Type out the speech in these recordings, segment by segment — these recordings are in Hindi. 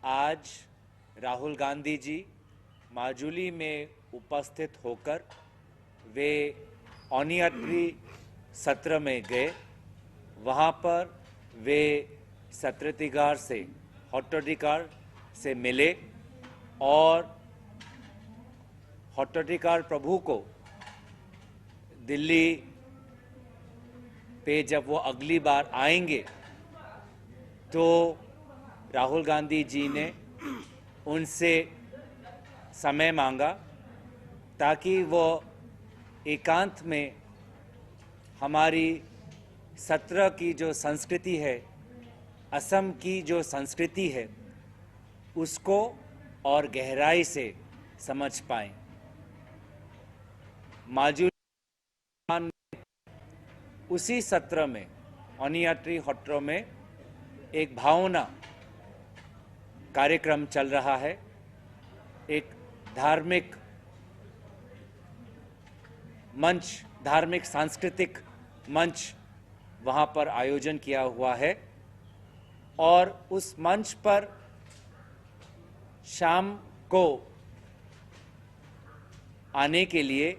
आज राहुल गांधी जी माजुली में उपस्थित होकर वे ऑनियट्री सत्र में गए। वहाँ पर वे सत्रतिगार से हॉटोटिकार से मिले और हॉटोटिकार प्रभु को दिल्ली पे जब वो अगली बार आएंगे तो राहुल गांधी जी ने उनसे समय मांगा ताकि वो एकांत में हमारी सत्र की जो संस्कृति है, असम की जो संस्कृति है, उसको और गहराई से समझ पाएं। माजुली उसी सत्र में ऑनियट्री हॉट्रो में एक भावना कार्यक्रम चल रहा है। एक धार्मिक मंच, धार्मिक सांस्कृतिक मंच वहाँ पर आयोजन किया हुआ है और उस मंच पर शाम को आने के लिए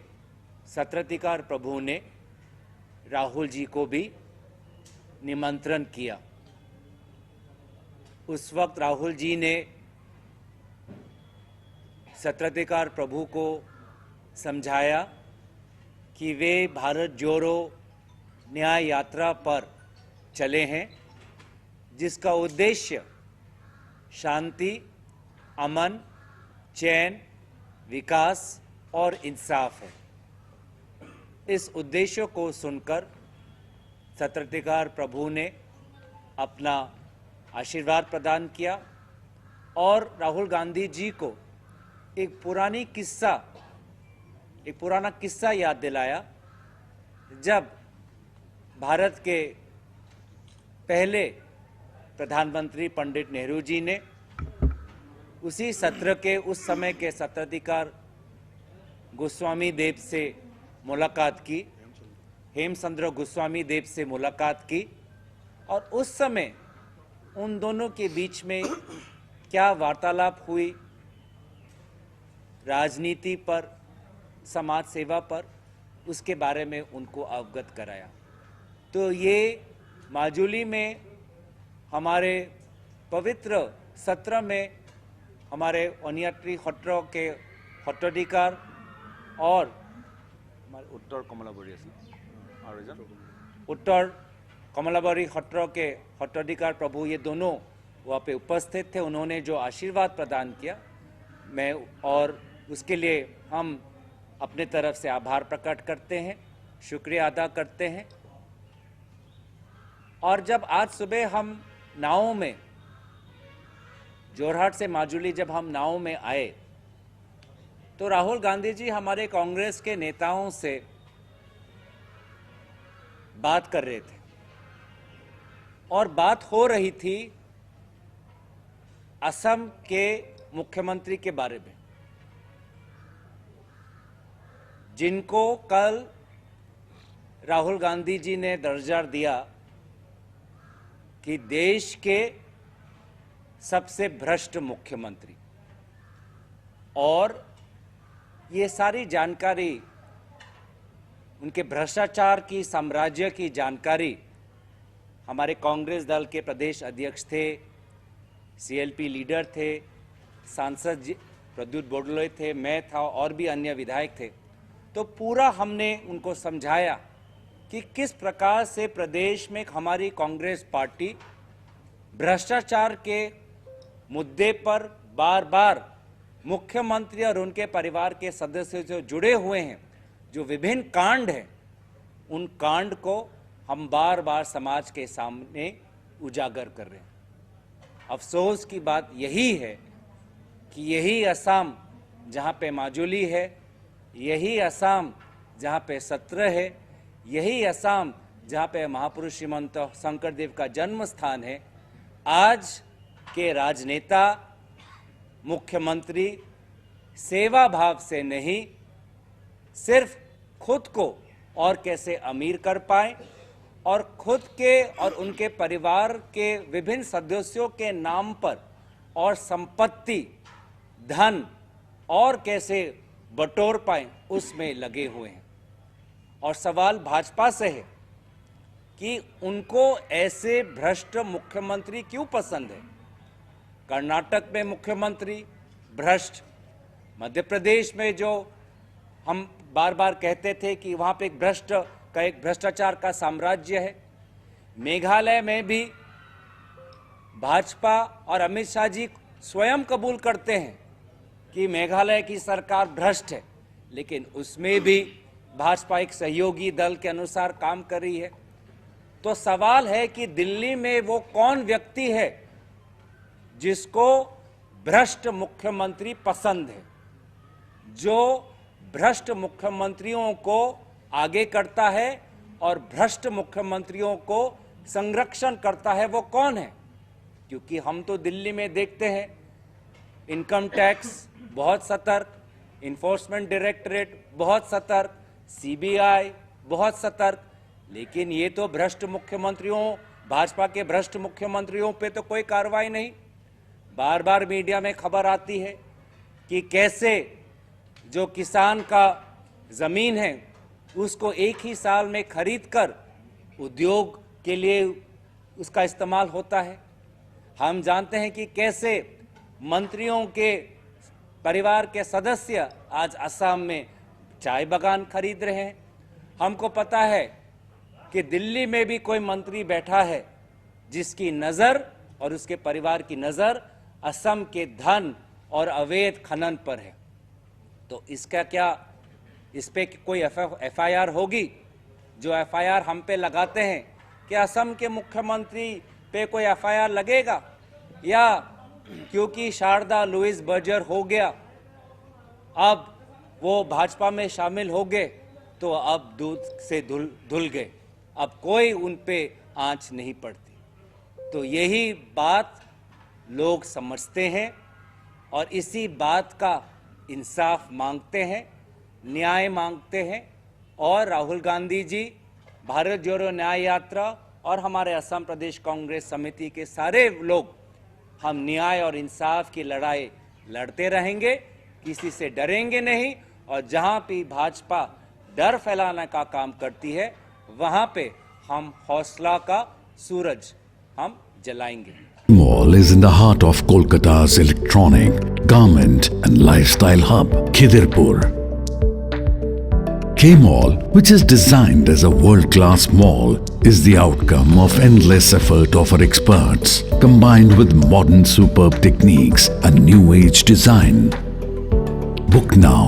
सत्रतिकार प्रभु ने राहुल जी को भी निमंत्रण किया। उस वक्त राहुल जी ने सत्रतिकार प्रभु को समझाया कि वे भारत जोड़ो न्याय यात्रा पर चले हैं, जिसका उद्देश्य शांति, अमन, चैन, विकास और इंसाफ है। इस उद्देश्य को सुनकर सत्रतिकार प्रभु ने अपना आशीर्वाद प्रदान किया और राहुल गांधी जी को एक पुराना किस्सा याद दिलाया। जब भारत के पहले प्रधानमंत्री पंडित नेहरू जी ने उसी सत्र के उस समय के सत्राधिकार गोस्वामी देव से मुलाकात की, हेमचंद्र गोस्वामी देव से मुलाकात की और उस समय उन दोनों के बीच में क्या वार्तालाप हुई, राजनीति पर, समाज सेवा पर, उसके बारे में उनको अवगत कराया। तो ये माजुली में हमारे पवित्र सत्र में हमारे ऑनियट्री हॉट्रो के हॉटोटिकार और उत्तर कमलाबारी हॉट्रो के हॉटोटिकार प्रभु, ये दोनों वहाँ पे उपस्थित थे। उन्होंने जो आशीर्वाद प्रदान किया, मैं और उसके लिए हम अपने तरफ से आभार प्रकट करते हैं, शुक्रिया अदा करते हैं। और जब आज सुबह हम नाव में जोरहाट से माजुली जब हम नाव में आए तो राहुल गांधी जी हमारे कांग्रेस के नेताओं से बात कर रहे थे और बात हो रही थी असम के मुख्यमंत्री के बारे में, जिनको कल राहुल गांधी जी ने दर्जा दिया कि देश के सबसे भ्रष्ट मुख्यमंत्री। और ये सारी जानकारी, उनके भ्रष्टाचार की, साम्राज्य की जानकारी हमारे कांग्रेस दल के प्रदेश अध्यक्ष थे, सीएलपी लीडर थे, सांसद प्रद्युत बोडलोई थे, मैं था और भी अन्य विधायक थे। तो पूरा हमने उनको समझाया कि किस प्रकार से प्रदेश में हमारी कांग्रेस पार्टी भ्रष्टाचार के मुद्दे पर बार बार मुख्यमंत्री और उनके परिवार के सदस्यों से जुड़े हुए हैं, जो विभिन्न कांड हैं, उन कांड को हम बार बार समाज के सामने उजागर कर रहे हैं। अफसोस की बात यही है कि यही असम जहां पे माजुली है, यही असम जहां पे सत्र है, यही असम जहां पे महापुरुष श्रीमंत शंकरदेव का जन्म स्थान है, आज के राजनेता, मुख्यमंत्री सेवा भाव से नहीं, सिर्फ खुद को और कैसे अमीर कर पाए और खुद के और उनके परिवार के विभिन्न सदस्यों के नाम पर और संपत्ति, धन और कैसे बटोर पाएं उसमें लगे हुए हैं। और सवाल भाजपा से है कि उनको ऐसे भ्रष्ट मुख्यमंत्री क्यों पसंद है। कर्नाटक में मुख्यमंत्री भ्रष्ट, मध्य प्रदेश में जो हम बार बार कहते थे कि वहाँ पे एक भ्रष्टाचार का साम्राज्य है, मेघालय में भी भाजपा और अमित शाह जी स्वयं कबूल करते हैं कि मेघालय की सरकार भ्रष्ट है, लेकिन उसमें भी भाजपा एक सहयोगी दल के अनुसार काम कर रही है। तो सवाल है कि दिल्ली में वो कौन व्यक्ति है जिसको भ्रष्ट मुख्यमंत्री पसंद है, जो भ्रष्ट मुख्यमंत्रियों को आगे करता है और भ्रष्ट मुख्यमंत्रियों को संरक्षण करता है, वो कौन है। क्योंकि हम तो दिल्ली में देखते हैं इनकम टैक्स बहुत सतर्क, इन्फोर्समेंट डायरेक्टरेट बहुत सतर्क, सीबीआई बहुत सतर्क, लेकिन ये तो भ्रष्ट मुख्यमंत्रियों, भाजपा के भ्रष्ट मुख्यमंत्रियों पे तो कोई कार्रवाई नहीं। बार बार मीडिया में खबर आती है कि कैसे जो किसान का ज़मीन है उसको एक ही साल में खरीदकर उद्योग के लिए उसका इस्तेमाल होता है। हम जानते हैं कि कैसे मंत्रियों के परिवार के सदस्य आज असम में चाय बागान खरीद रहे हैं। हमको पता है कि दिल्ली में भी कोई मंत्री बैठा है जिसकी नज़र और उसके परिवार की नज़र असम के धन और अवैध खनन पर है। तो इसका क्या, इस पे कोई एफआईआर होगी? जो एफआईआर हम पे लगाते हैं, क्या असम के मुख्यमंत्री पे कोई एफआईआर लगेगा? या क्योंकि शारदा लुइस बर्जर हो गया, अब वो भाजपा में शामिल हो गए, तो अब दूध से धुल गए, अब कोई उन पे आंच नहीं पड़ती। तो यही बात लोग समझते हैं और इसी बात का इंसाफ मांगते हैं, न्याय मांगते हैं। और राहुल गांधी जी, भारत जोड़ो न्याय यात्रा और हमारे असम प्रदेश कांग्रेस समिति के सारे लोग, हम न्याय और इंसाफ की लड़ाई लड़ते रहेंगे, किसी से डरेंगे नहीं। और जहां भी भाजपा डर फैलाने का काम करती है, वहां पे हम हौसला का सूरज हम जलाएंगे। Mall is in the heart of Kolkata's electronic, garment and lifestyle hub, Khidirpur. K-Mall, which is designed as a world-class mall, is the outcome of endless effort of our experts, combined with modern superb techniques and new age design. Book now